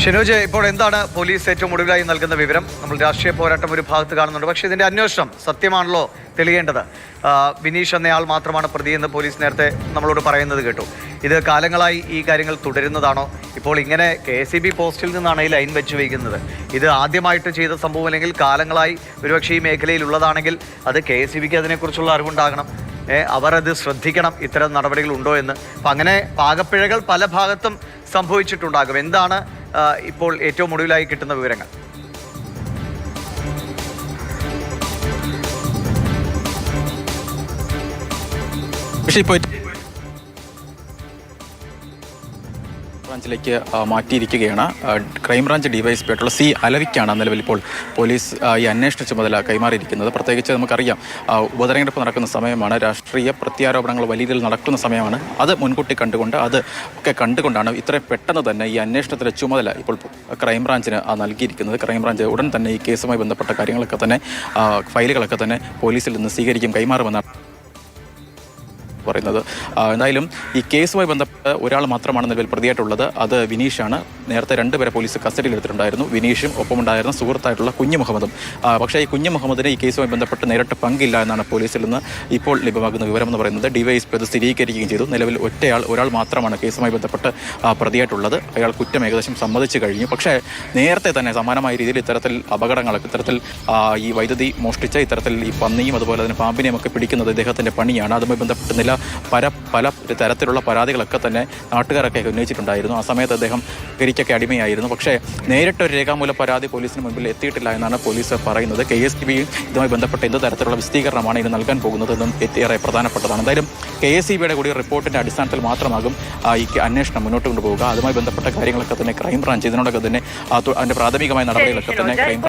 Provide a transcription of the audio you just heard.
ഷിനോജ്, ഇപ്പോൾ എന്താണ് പോലീസ് ഏറ്റവും ഒടുവിലായി നൽകുന്ന വിവരം? നമ്മൾ രാഷ്ട്രീയ പോരാട്ടം ഒരു ഭാഗത്ത് കാണുന്നുണ്ട്, പക്ഷേ ഇതിന്റെ അന്വേഷണം സത്യമാണല്ലോ തെളിയേണ്ടത്. വിനീഷ് എന്നയാൾ മാത്രമാണ് പ്രതിയെന്ന് പോലീസ് നേരത്തെ നമ്മളോട് പറയുന്നത് കേട്ടു. ഇത് കാലങ്ങളായി ഈ കാര്യങ്ങൾ തുടരുന്നതാണോ? ഇപ്പോൾ ഇങ്ങനെ KSEB പോസ്റ്റിൽ നിന്നാണ് ഈ ലൈൻ വെച്ച് വയ്ക്കുന്നത്. ഇത് ആദ്യമായിട്ട് ചെയ്ത സംഭവം അല്ലെങ്കിൽ കാലങ്ങളായി ഒരുപക്ഷെ ഈ മേഖലയിൽ ഉള്ളതാണെങ്കിൽ അത് KSEBക്ക് അതിനെക്കുറിച്ചുള്ള അറിവുണ്ടാകണം. അവർ അത് ശ്രദ്ധിക്കണം, ഇത്തരം നടപടികൾ ഉണ്ടോ എന്ന്. അപ്പം അങ്ങനെ പാകപ്പിഴകൾ പല ഭാഗത്തും സംഭവിച്ചിട്ടുണ്ടാകും. എന്താണ് ഇപ്പോൾ ഏറ്റവും ഒടുവിലായി കിട്ടുന്ന വിവരങ്ങൾ? പക്ഷേ ഇപ്പോൾ ബ്രാഞ്ചിലേക്ക് മാറ്റിയിരിക്കുകയാണ്. ക്രൈംബ്രാഞ്ച് ഡിവൈഎസ്പി ആയിട്ടുള്ള C. അലവിക്കാണ് നിലവിൽ ഇപ്പോൾ പോലീസ് ഈ അന്വേഷണ ചുമതല കൈമാറിയിരിക്കുന്നത്. പ്രത്യേകിച്ച് നമുക്കറിയാം, ഉപതെരഞ്ഞെടുപ്പ് നടക്കുന്ന സമയമാണ്, രാഷ്ട്രീയ പ്രത്യാരോപണങ്ങൾ വലിയ രീതിയിൽ നടക്കുന്ന സമയമാണ്. അത് മുൻകൂട്ടി കണ്ടുകൊണ്ട് കണ്ടുകൊണ്ടാണ് ഇത്രയും പെട്ടെന്ന് തന്നെ ഈ അന്വേഷണത്തിൻ്റെ ചുമതല ഇപ്പോൾ ക്രൈംബ്രാഞ്ചിന് നൽകിയിരിക്കുന്നത്. ക്രൈംബ്രാഞ്ച് ഉടൻ തന്നെ ഈ കേസുമായി ബന്ധപ്പെട്ട കാര്യങ്ങളൊക്കെ തന്നെ, ഫയലുകളൊക്കെ തന്നെ പോലീസിൽ നിന്ന് സ്വീകരിക്കും, കൈമാറുമെന്നാണ് പറയുന്നത്. എന്തായാലും ഈ കേസുമായി ബന്ധപ്പെട്ട് ഒരാൾ മാത്രമാണ് നിലവിൽ പ്രതിയായിട്ടുള്ളത്. അത് വിനീഷാണ്. നേരത്തെ 2 പേരെ പോലീസ് കസ്റ്റഡിയിൽ എടുത്തിട്ടുണ്ടായിരുന്നു. വിനീഷും ഒപ്പമുണ്ടായിരുന്ന സുഹൃത്തായിട്ടുള്ള കുഞ്ഞു മുഹമ്മദും. പക്ഷേ ഈ കുഞ്ഞു മുഹമ്മദിന് ഈ കേസുമായി ബന്ധപ്പെട്ട് നേരിട്ട് പങ്കില്ല എന്നാണ് പോലീസിൽ നിന്ന് ഇപ്പോൾ ലഭ്യമാകുന്ന വിവരം എന്ന് പറയുന്നത്. ഡിവൈഎസ്പി അത് സ്ഥിരീകരിക്കുകയും ചെയ്തു. നിലവിൽ ഒരാൾ മാത്രമാണ് കേസുമായി ബന്ധപ്പെട്ട് പ്രതിയായിട്ടുള്ളത്. അയാൾ കുറ്റം ഏകദേശം സമ്മതിച്ചു കഴിഞ്ഞു. പക്ഷേ നേരത്തെ തന്നെ സമാനമായ രീതിയിൽ ഇത്തരത്തിൽ അപകടങ്ങളൊക്കെ, ഇത്തരത്തിൽ ഈ വൈദ്യുതി മോഷ്ടിച്ച, ഇത്തരത്തിൽ ഈ പന്നിയും അതുപോലെ തന്നെ പാമ്പിനെയും ഒക്കെ പിടിക്കുന്നത് ഇദ്ദേഹത്തിൻ്റെ പണിയാണ്. അതുമായി ബന്ധപ്പെട്ട് പല തരത്തിലുള്ള പരാതികളൊക്കെ തന്നെ നാട്ടുകാരൊക്കെ ഉന്നയിച്ചിട്ടുണ്ടായിരുന്നു. ആ സമയത്ത് അദ്ദേഹം കരിക്കൊക്കെ അടിമയായിരുന്നു. പക്ഷേ നേരിട്ടൊരു രേഖാമൂല പരാതി പോലീസിന് മുൻപിൽ എത്തിയിട്ടില്ല എന്നാണ് പോലീസ് പറയുന്നത്. KSEB ഇതുമായി ബന്ധപ്പെട്ട എന്ത് തരത്തിലുള്ള വിശദീകരണമാണ് ഇത് നൽകാൻ പോകുന്നതെന്നും ഏറെ പ്രധാനപ്പെട്ടതാണ്. എന്തായാലും KSEBയുടെ കൂടി റിപ്പോർട്ടിൻ്റെ അടിസ്ഥാനത്തിൽ മാത്രമാകും ഈ അന്വേഷണം മുന്നോട്ട് കൊണ്ടുപോകുക. അതുമായി ബന്ധപ്പെട്ട കാര്യങ്ങളൊക്കെ തന്നെ ക്രൈംബ്രാഞ്ച് ഇതിനോടൊക്കെ തന്നെ അതിൻ്റെ പ്രാഥമികമായ നടപടികളൊക്കെ തന്നെ